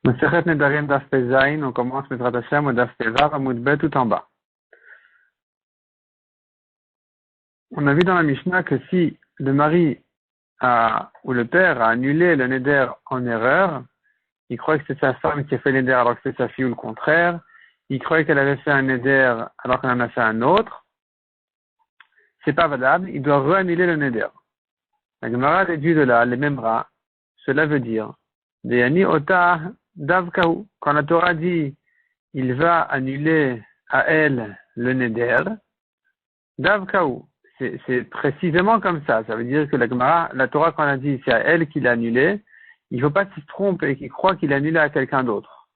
Masechet Nedarim Daf Pezayin, on commence Mizrat Hashem au Daf Pezav, Amud Bet tout en bas. On a vu dans la Mishnah que si le mari ou le père a annulé le Neder en erreur, il croyait que c'est sa femme qui a fait le Neder alors que c'est sa fille ou le contraire, il croyait qu'elle avait fait un Neder alors qu'elle en a fait un autre, c'est pas valable, il doit re-annuler le Neder. La Gemara déduit de là, les mêmes bras, cela veut dire, Deyani Ota Davkahu, quand la Torah dit, il va annuler à elle le Neder, Davkahu, c'est précisément comme ça. Ça veut dire que la Torah, quand elle a dit c'est à elle qu'il a annulé, il ne faut pas qu'il se trompe et qu'il croit qu'il a annulé à quelqu'un d'autre.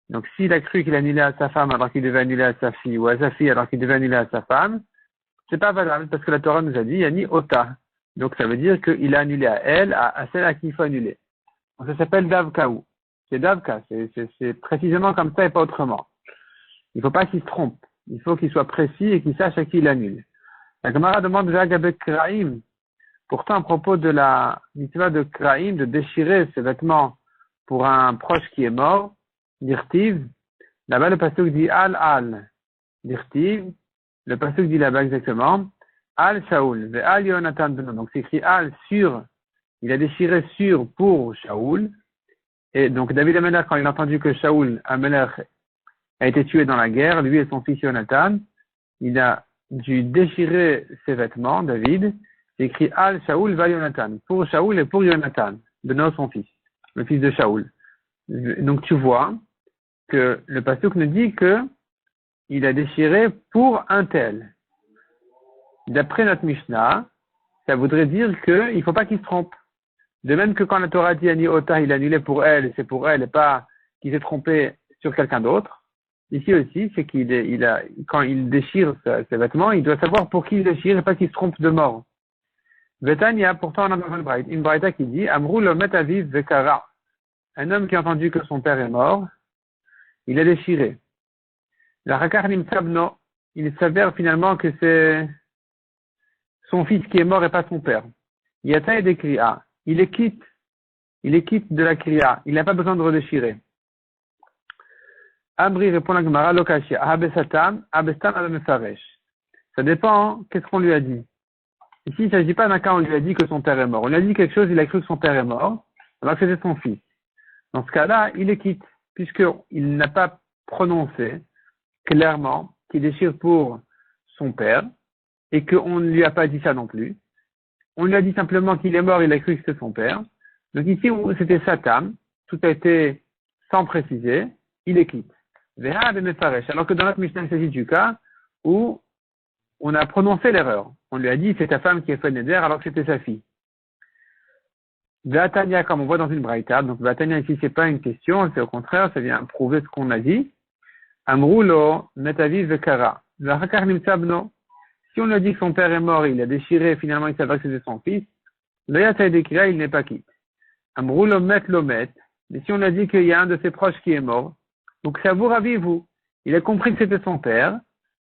Donc s'il a cru qu'il a annulé à sa femme alors qu'il devait annuler à sa fille, ou à sa fille alors qu'il devait annuler à sa femme, c'est pas valable parce que la Torah nous a dit Yani Ota. Donc ça veut dire qu'il a annulé à elle, à celle à qui il faut annuler. Donc ça s'appelle Davkahu. C'est Davka, c'est précisément comme ça et pas autrement. Il ne faut pas qu'il se trompe. Il faut qu'il soit précis et qu'il sache à qui il annule. La Gemara demande de Agabek Kraim. Pourtant, à propos de la mitzvah de Kraim, de déchirer ses vêtements pour un proche qui est mort, d'Irtiv, là-bas le pasuk dit Al, d'Irtiv, le pasuk dit là-bas exactement, Al Shaul, ve Al Yonatan Beno. Donc c'est écrit Al sur, il a déchiré sur pour Shaul. Et donc David Amelech, quand il a entendu que Shaul Amelech a été tué dans la guerre, lui et son fils Yonatan, il a dû déchirer ses vêtements, David, c'est écrit Al Shaul va Yonatan, pour Shaul et pour Yonatan, Beno son fils, le fils de Shaul. Donc tu vois que le pasuk nous dit que il a déchiré pour un tel. D'après notre Mishnah, ça voudrait dire qu'il ne faut pas qu'il se trompe. De même que quand la Torah dit Ani Ota, il a annulé pour elle, c'est pour elle et pas qu'il s'est trompé sur quelqu'un d'autre. Ici aussi, c'est quand il déchire ses vêtements, il doit savoir pour qui il déchire et pas qu'il se trompe de mort. Vetania, pourtant, on a dans une braïta qui dit, Amrou lo met aviv vekara. Un homme qui a entendu que son père est mort, il a déchiré. La rakar nimsabno, il s'avère finalement que c'est son fils qui est mort et pas son père. Yata et des kriya. Il est quitte de la kriya. Il n'a pas besoin de redéchirer. Amri répond à la Gemara, Lokashia, Abesatam, Abestam Abemefaresh. Ça dépend, qu'est-ce qu'on lui a dit. Ici, il ne s'agit pas d'un cas où on lui a dit que son père est mort. On lui a dit quelque chose, il a cru que son père est mort, alors que c'était son fils. Dans ce cas-là, il est quitte, puisqu'il n'a pas prononcé clairement qu'il déchire pour son père, et qu'on ne lui a pas dit ça non plus. On lui a dit simplement qu'il est mort, il a cru que c'était son père. Donc ici, où c'était Satam, tout a été sans préciser, il est quitte. Alors que dans notre Mishnah, il s'agit du cas où on a prononcé l'erreur. On lui a dit c'est ta femme qui a fait le neder alors que c'était sa fille. Vatania, comme on voit dans une braïta, donc Vatania ici c'est pas une question, c'est au contraire, ça vient prouver ce qu'on a dit. Amroulo, metaviv vekara. Si on lui a dit que son père est mort, il a déchiré, finalement il savait que c'était son fils, il n'est pas quitte. Amroulo met lomet. Mais si on a dit qu'il y a un de ses proches qui est mort, donc ça vous ravit, vous. Il a compris que c'était son père.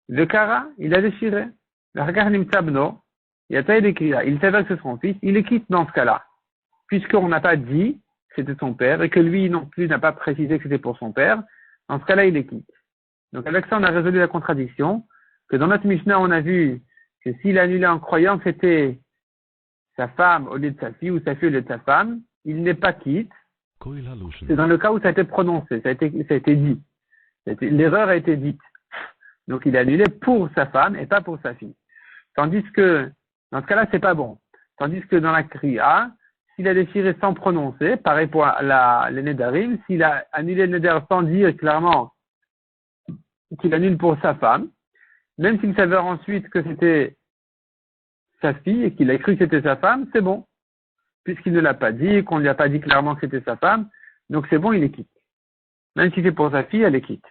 Le kara, il a déchiré. Le regard nimtabno, il a taillé des kriya. Il savait que c'est son fils. Il est quitte dans ce cas-là. Puisqu'on n'a pas dit que c'était son père et que lui non plus n'a pas précisé que c'était pour son père. Dans ce cas-là, il est quitte. Donc avec ça, on a résolu la contradiction. Que dans notre Mishnah, on a vu que s'il annulait en croyant que c'était sa femme au lieu de sa fille ou sa fille au lieu de sa femme, il n'est pas quitte. C'est dans le cas où ça a été prononcé, ça a été dit. L'erreur a été dite. Donc il a annulé pour sa femme et pas pour sa fille. Tandis que, dans ce cas-là, c'est pas bon. Tandis que dans la kriya, s'il a déchiré sans prononcer, pareil pour les nedarim, s'il a annulé le neder sans dire clairement qu'il annule pour sa femme, même s'il s'avère ensuite que c'était sa fille et qu'il a cru que c'était sa femme, c'est bon. Puisqu'il ne l'a pas dit, qu'on ne lui a pas dit clairement que c'était sa femme, donc c'est bon, il est quitte. Même si c'est pour sa fille, elle est quitte.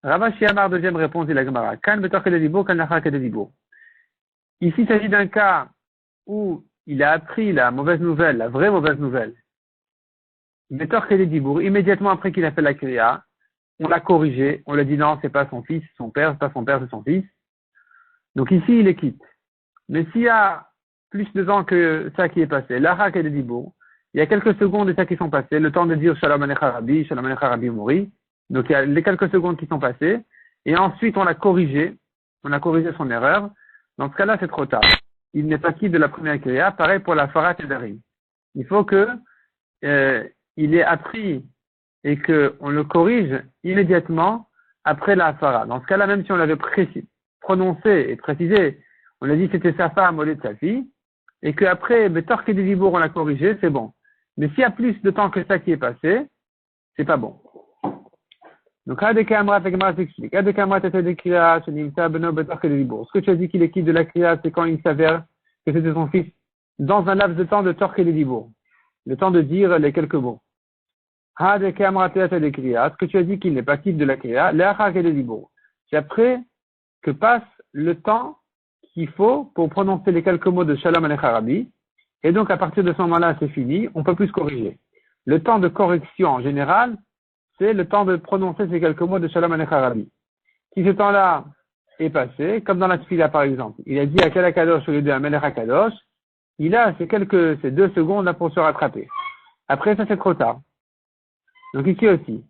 Ravashi Amar, deuxième réponse de la Gemara. Kan betor kededibour, kan lachar kededibour. Ici, il s'agit d'un cas où il a appris la mauvaise nouvelle, la vraie mauvaise nouvelle. Betor kededibour, immédiatement après qu'il a fait la kriya, on l'a corrigé, on lui a dit non, c'est pas son fils, c'est son père, c'est pas son père, c'est son fils. Donc ici, il est quitte. Mais s'il y a plus de temps que ça qui est passé, l'achar kededibour, il y a quelques secondes déjà qui sont passées, le temps de dire Shalom Alecha Rabbi Mori. Donc il y a les quelques secondes qui sont passées, et ensuite on a corrigé son erreur. Dans ce cas-là, c'est trop tard. Il n'est pas quitte de la première kriya, pareil pour la Farat Nedarim. Il faut que il ait appris et qu'on le corrige immédiatement après la Hafara. Dans ce cas-là, même si on l'avait prononcé et précisé, on a dit que c'était sa femme au lieu de sa fille, et qu'après, Torque et des Dibour, on l'a corrigé, c'est bon. Mais s'il y a plus de temps que ça qui est passé, c'est pas bon. Donc, ce que tu as dit qu'il est quitte de la kriya, c'est quand il s'avère que c'était son fils dans un laps de temps de Torque et des Dibour. Le temps de dire les quelques mots. Ce que tu as dit qu'il n'est pas quitte de la kriya, c'est après que passe le temps qu'il faut pour prononcer les quelques mots de Shalom Alecha Rabbi, et donc à partir de ce moment-là, c'est fini, on peut plus se corriger. Le temps de correction en général, c'est le temps de prononcer ces quelques mots de Shalom Alecha Rabbi. Si ce temps-là est passé, comme dans la Tfila par exemple, il a dit à Kel Kadosh au lieu de Amelech Kadosh, il a ces 2 secondes là pour se rattraper. Après ça, c'est trop tard. Donc ici aussi,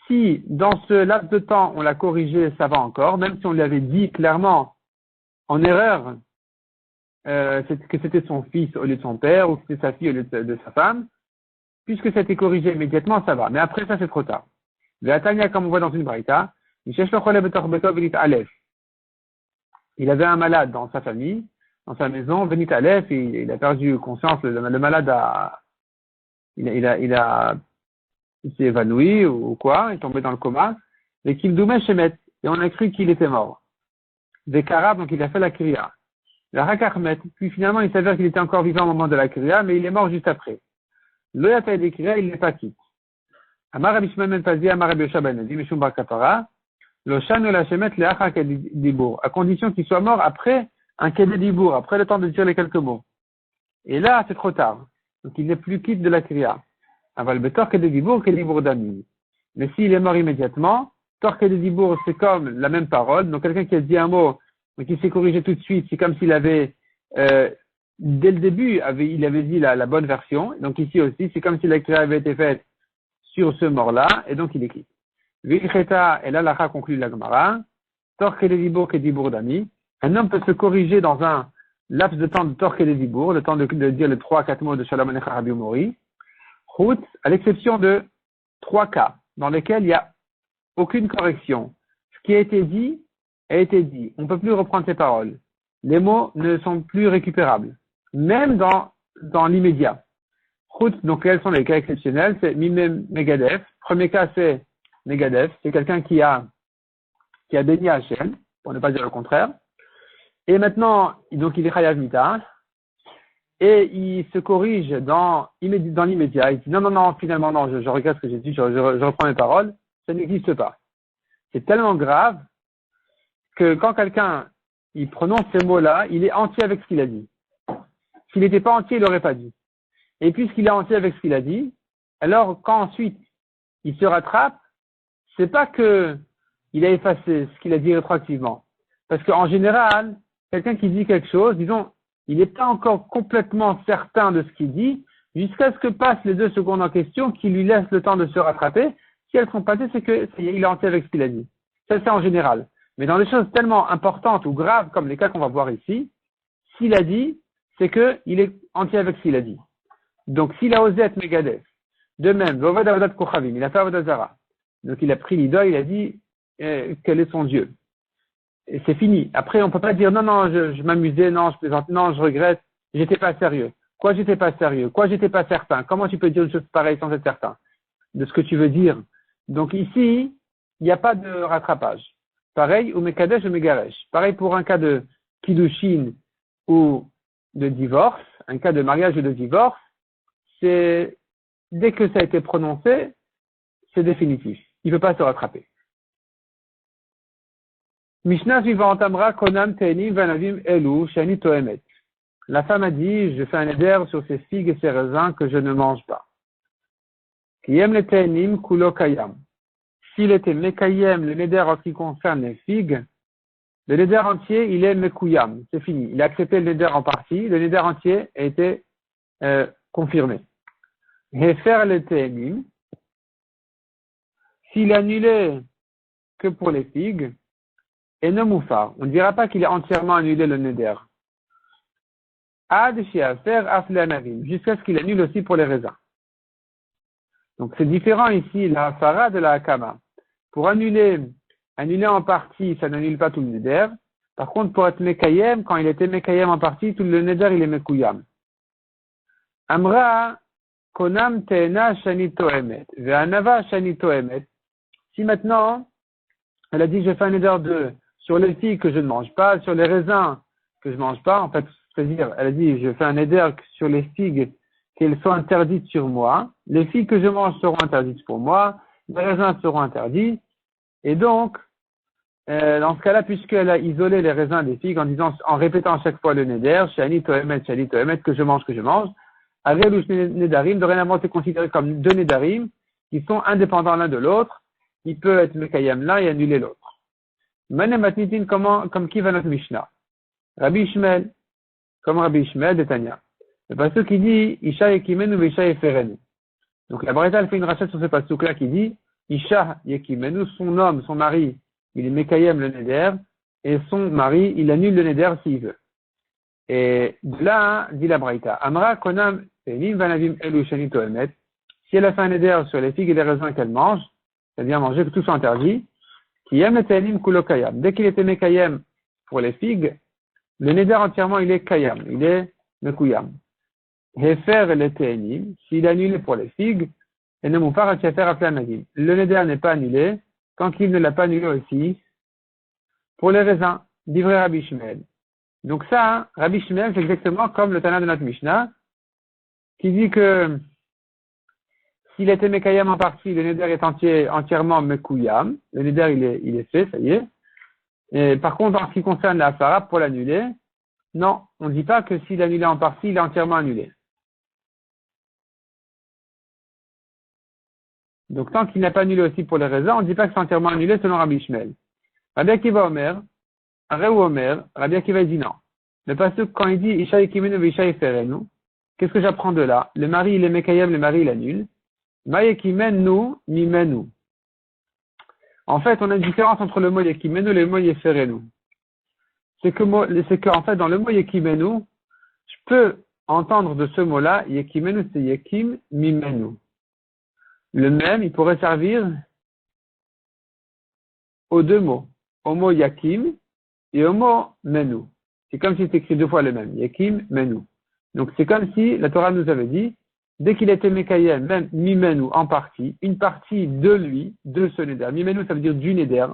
si dans ce laps de temps on l'a corrigé, ça va encore, même si on lui avait dit clairement en erreur que c'était son fils au lieu de son père ou que c'était sa fille au lieu de sa femme, puisque ça a été corrigé immédiatement, ça va. Mais après ça, c'est trop tard. Ve'atania, comme on voit dans une braïta, il avait un malade dans sa famille, dans sa maison, Benit Aleph, et il a perdu conscience, le malade il s'est évanoui ou quoi, il est tombé dans le coma, et qu'il doumait Shemet, et on a cru qu'il était mort. Des Karab, donc il a fait la kriya. La Rakarmet, puis finalement il s'avère qu'il était encore vivant au moment de la kriya, mais il est mort juste après. L'Oyata des kriya, il n'est pas quitte. Amar Rabbi Shimon ben Pazi, Amar Rabbi Yosha ben Nadi, Mishum bar Kapara, lo shan la shemet le achar dibour, à condition qu'il soit mort après un kedé dibour, après le temps de dire les quelques mots. Et là, c'est trop tard. Donc il n'est plus quitte de la kriya. Aval betor kedé dibour d'ami. Mais s'il est mort immédiatement, tor kedé dibour, c'est comme la même parole. Donc quelqu'un qui a dit un mot, mais qui s'est corrigé tout de suite, c'est comme s'il avait, dès le début, il avait dit la bonne version. Donc ici aussi, c'est comme si la kriya avait été faite sur ce mort-là, et donc il est quitte. Vilcheta, et là, la conclut la Gemara, Torque et Dibour d'ami. Un homme peut se corriger dans un laps de temps de Torque et Dibour, le temps de dire les 3-4 mots de Shalom Alecha Rabbi Mori, à l'exception de 3 cas, dans lesquels il n'y a aucune correction. Ce qui a été dit. On ne peut plus reprendre ces paroles. Les mots ne sont plus récupérables. Même dans l'immédiat. Donc, quels sont les cas exceptionnels? C'est Mimem Megadef. Premier cas, c'est Megadef. C'est quelqu'un qui a béni Hachem, pour ne pas dire le contraire. Et maintenant, donc, il est Chayav Mita. Et il se corrige dans l'immédiat. Il dit, non, finalement, non, je regrette ce que j'ai dit, je reprends mes paroles. Ça n'existe pas. C'est tellement grave que quand quelqu'un, il prononce ces mots-là, il est entier avec ce qu'il a dit. S'il n'était pas entier, il l'aurait pas dit. Et puisqu'il est entier avec ce qu'il a dit, alors quand ensuite il se rattrape, c'est pas que il a effacé ce qu'il a dit rétroactivement. Parce qu'en général, quelqu'un qui dit quelque chose, disons, il n'est pas encore complètement certain de ce qu'il dit, jusqu'à ce que passent les 2 secondes en question qui lui laissent le temps de se rattraper. Si elles sont passées, c'est que il est entier avec ce qu'il a dit. Ça, c'est en général. Mais dans des choses tellement importantes ou graves comme les cas qu'on va voir ici, s'il a dit, c'est que il est entier avec ce qu'il a dit. Donc, s'il a osé être Megadef, de même, il a fait Avodat Zara. Donc, il a pris l'idole, il a dit quel est son Dieu. Et c'est fini. Après, on peut pas dire non, je m'amusais, non, je plaisante, non, je regrette, j'étais pas sérieux. Quoi, j'étais pas sérieux? Quoi, j'étais pas certain? Comment tu peux dire une chose pareille sans être certain de ce que tu veux dire? Donc, ici, il n'y a pas de rattrapage. Pareil, ou Mekadesh ou Megaresh. Pareil pour un cas de Kiddushin ou de divorce, un cas de mariage ou de divorce, c'est, dès que ça a été prononcé, c'est définitif. Il ne peut pas se rattraper. Mishnah suivante, Amra Konam Te'enim Vanavim Elu Shani Toemet. La femme a dit, je fais un éder sur ces figues et ces raisins que je ne mange pas. Kiyem le Te'enim Kulo Kayam. S'il était Mekayem, le neder en ce qui concerne les figues, le neder entier, il est Mekuyam. C'est fini. Il a accepté le neder en partie, le neder entier a été confirmé. Hefer le Téhémim, s'il est annulé que pour les figues, et non moufar. On ne dira pas qu'il est entièrement annulé le neder. Ad she'afer af le'anavim, jusqu'à ce qu'il annule aussi pour les raisins. Donc c'est différent ici, la hafara de la hakama. Pour annuler en partie, ça n'annule pas tout le neder. Par contre, pour être mekayem, quand il était mekayem en partie, tout le neder, il est mekouyam. Amra, konam te'ena shani toemet, ve'anava shani toemet. Si maintenant, elle a dit, je fais un neder sur les figues que je ne mange pas, sur les raisins que je ne mange pas, en fait, c'est-à-dire, elle a dit, je fais un neder sur les figues qu'elles soient interdites sur moi, les figues que je mange seront interdites pour moi, les raisins seront interdits, et donc, dans ce cas-là, puisqu'elle a isolé les raisins des figues en répétant à chaque fois le neder, shani toemet, que je mange, Ariel ou nedarim, dorénavant c'est considéré comme deux nedarim, qui sont indépendants l'un de l'autre, il peut être mekayem l'un et annuler l'autre. Manem matnitin, comme qui va notre Mishnah? Rabbi Ishmael, comme Rabbi Ishmael de Tanya. Le pasuk qui dit, Isha yekimenu veisha yeferenu. Donc la Braïta, elle fait une rachette sur ce pasuk-là qui dit, Isha yekimenu, son homme, son mari, il est mekayem le neder, et son mari, il annule le neder s'il veut. Et de là, dit la Braïta, Amra konam enim vanavim elu shani toemet. Si elle a fait un neder sur les figues et les raisins qu'elle mange, c'est-à-dire manger que tout soit interdit, qui aime le tenim kulo kayam. Dès qu'il était mekayem pour les figues, le neder entièrement, il est kayam, il est mekuyam. Hefer le tenim, s'il est annulé pour les figues, et ne mou pas ratchafer à plein nagim. Le neder n'est pas annulé, tant qu'il ne l'a pas annulé aussi pour les raisins, d'ivré Rabbi Shmuel. Donc ça, Rabbi Shmuel, c'est exactement comme le Tana de notre Mishnah, qui dit que s'il était mekayam en partie, le neder est entièrement mekuyam. Le neder, il est fait, ça y est. Et par contre, en ce qui concerne la hafara, pour l'annuler, non, on ne dit pas que s'il est annulé en partie, il est entièrement annulé. Donc tant qu'il n'a pas annulé aussi pour les raisins, on ne dit pas que c'est entièrement annulé selon Rabbi Shmuel. Rabbi Akiva Omer, Rabbi Akiva dit non. Le pasuk, quand il dit Isha yekimenu veisha yeferenu, qu'est-ce que j'apprends de là? Le mari, il est mekayem, le mari, il annule. Ma yekimenu, mimenu. En fait, on a une différence entre le mot yekimenu et le mot yeferenu. C'est que, en fait, dans le mot yekimenu, je peux entendre de ce mot-là, yekimenu, c'est yekim, mimenu. Le même, il pourrait servir aux deux mots. Au mot yakim et au mot menu. C'est comme si c'était écrit deux fois le même. Yakim, menu. Donc c'est comme si la Torah nous avait dit, dès qu'il était mekayem, même mimenu en partie, une partie de lui, de ce neder. Mimenu, ça veut dire du neder.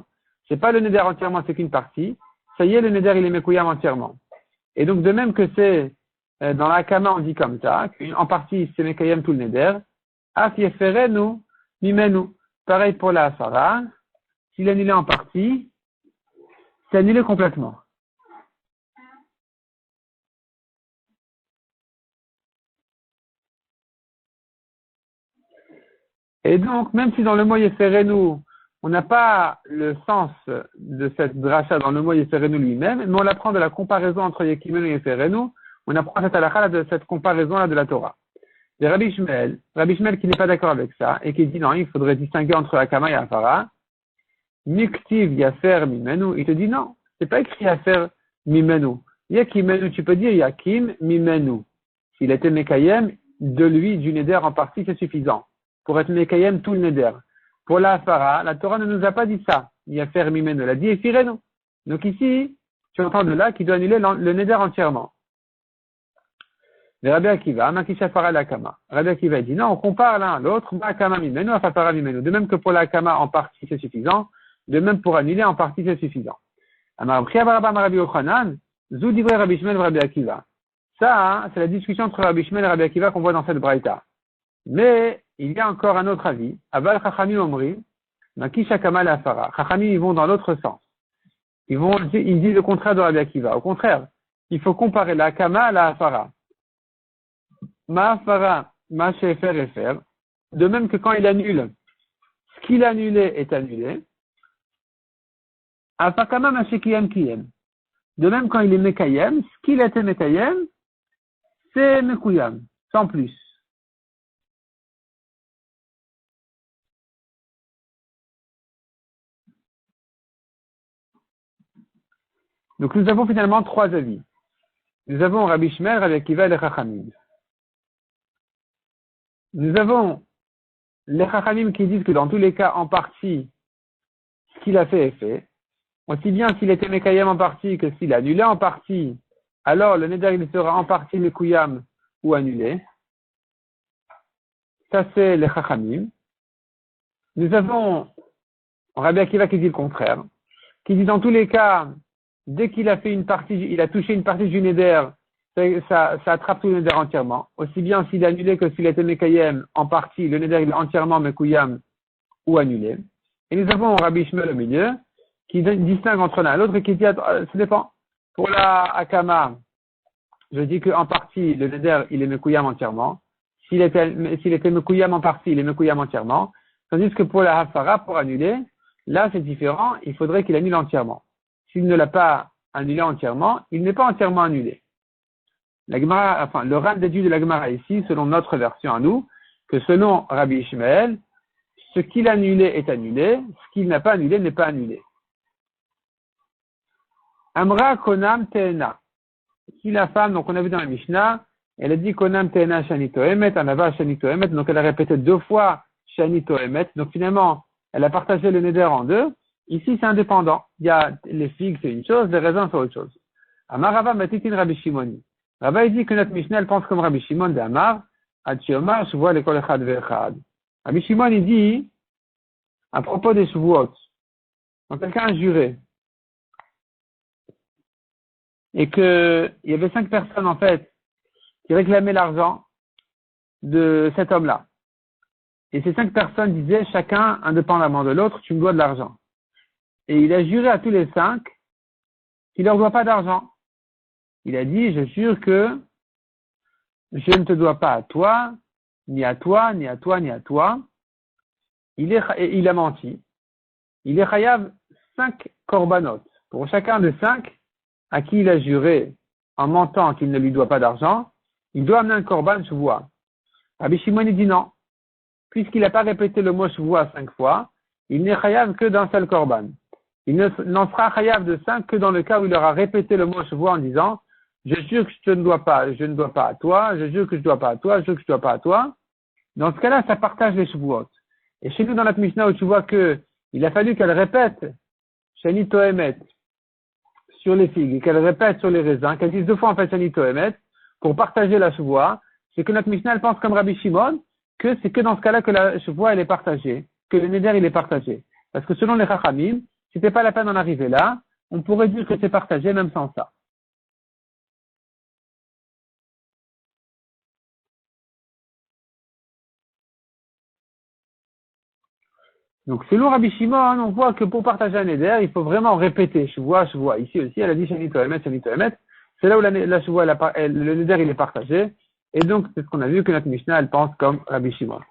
C'est pas le neder entièrement, c'est qu'une partie. Ça y est, le neder, il est mekuyam entièrement. Et donc de même que c'est, dans la Hakama, on dit comme ça, en partie, c'est mekayem tout le neder. Af yeferenu, mimenu. Pareil pour la hafara. S'il est annulé en partie, c'est annulé complètement. Et donc, même si dans le mot yeferenu, on n'a pas le sens de cette dracha dans le mot yeferenu lui-même, mais on apprend de la comparaison entre yekimenu et yeferenu, on apprend cette halakha de cette comparaison-là de la Torah. Et Rabbi Shmuel qui n'est pas d'accord avec ça, et qui dit non, il faudrait distinguer entre Hakama et Hafara, Miktiv yafer mimenu, il te dit non, c'est pas écrit yafer mimenu. Yakimenu, tu peux dire yakim mimenu. S'il était mekayem, de lui, du neder en partie, c'est suffisant. Pour être mekayem, tout le neder. Pour la hafara, la Torah ne nous a pas dit ça. Yafer mimenu, elle a dit efirenu. Donc ici, tu entends de là qu'il doit annuler le neder entièrement. Mais Rabbi Akiva, Makisha Fara la Kama. Rabbi Akiva dit non, on compare l'un à l'autre, Makama mimenu, Afafara mimenu. De même que pour la Kama en partie c'est suffisant, de même pour annuler en partie c'est suffisant. Amar Priyabaraba Rabbi Yochanan, Zou divrei Rabbi Shmuel Rabbi Akiva. Ça, c'est la discussion entre Rabbi Shmuel et Rabbi Akiva qu'on voit dans cette braïta. Mais il y a encore un autre avis. Aval Chachami Omri, Makisha Kama la Afara. Chachami, ils vont dans l'autre sens. Ils disent le contraire de Rabbi Akiva. Au contraire, il faut comparer la Kama à la Afara. Ma fara, ma shefer efer. De même que quand il annule, ce qu'il a annulé est annulé. Afakama ma shekiyam kiyem. De même quand il est mekayem, ce qu'il était mekayem, c'est mekuyam, sans plus. Donc nous avons finalement trois avis. Nous avons Rabbi Shmer, Rabbi Akiva et les Chachamim. Nous avons les Chachamim qui disent que dans tous les cas, en partie, ce qu'il a fait est fait. Aussi bien s'il était Mekayem en partie que s'il a annulé en partie, alors le Neder il sera en partie Mekuyam ou annulé. Ça c'est les Chachamim. Nous avons Rabbi Akiva qui dit le contraire, qui dit dans tous les cas, dès qu'il a fait une partie, il a touché une partie du Neder, ça attrape tout le Neder entièrement. Aussi bien s'il a annulé que s'il était Mekayem en partie, le Neder il est entièrement Mekuyam ou annulé. Et nous avons Rabbi Shmuel au milieu, qui distingue entre l'un et l'autre et qui dit, ça dépend. Pour la Akama, je dis qu'en partie, le Neder, il est Mekuyam entièrement. S'il était Mekuyam en partie, il est Mekuyam entièrement. Tandis que pour la Hafara, pour annuler, là c'est différent, il faudrait qu'il annule entièrement. S'il ne l'a pas annulé entièrement, il n'est pas entièrement annulé. La Gemara, enfin, le Ran déduit de la Gemara ici, selon notre version à nous, que selon Rabbi Ishmael, ce qu'il a annulé est annulé, ce qu'il n'a pas annulé n'est pas annulé. Amra konam teena. Si la femme, donc on a vu dans la Mishnah, elle a dit konam teena shanito emet, anava shanito emet, donc elle a répété deux fois shanito emet, donc finalement, elle a partagé le neder en deux. Ici, c'est indépendant. Il y a les figues, c'est une chose, les raisins, c'est autre chose. Amar Rava matitin Rabbi Shimoni. Rava, il dit que notre Mishnah, elle pense comme Rabbi Shimon de Amar, Adchiomar, Shuvua, l'école Echad Ve'echad. Rabbi Shimon, il dit, à propos des Shuvuot, quand quelqu'un a juré, et que il y avait 5 personnes, en fait, qui réclamaient l'argent de cet homme-là. Et ces 5 personnes disaient, chacun, indépendamment de l'autre, tu me dois de l'argent. Et il a juré à tous les 5 qu'il ne leur doit pas d'argent. Il a dit, je jure que je ne te dois pas à toi, ni à toi, ni à toi, ni à toi. Il a menti. Il est chayav 5 korbanot. Pour chacun de 5 à qui il a juré en mentant qu'il ne lui doit pas d'argent, il doit amener un korban shuvua. Rabbi Shimon dit non. Puisqu'il n'a pas répété le mot shuvua 5 fois, il n'est chayav que d'un seul korban. Il n'en sera chayav de 5 que dans le cas où il aura répété le mot shuvua en disant je jure que je ne dois pas à toi, je jure que je ne dois pas à toi, je jure que je ne dois pas à toi. Dans ce cas-là, ça partage les shuvuot. Et chez nous, dans notre Mishnah, où tu vois que il a fallu qu'elle répète Shani Toemet sur les figues et qu'elle répète sur les raisins, qu'elle dise 2 fois en fait Shani Toemet pour partager la shuvoa, c'est que notre Mishnah, elle pense comme Rabbi Shimon que c'est que dans ce cas-là que la shuvoa, elle est partagée, que le neder, il est partagé. Parce que selon les Chachamim, c'était pas la peine d'en arriver là, on pourrait dire que c'est partagé même sans ça. Donc, selon Rabbi Shimon, on voit que pour partager un neder, il faut vraiment répéter. Je vois. Ici aussi, elle a dit Shani Toemet. C'est là où la Shuvoa, le neder, il est partagé. Et donc, c'est ce qu'on a vu que notre Mishnah, elle pense comme Rabbi Shimon.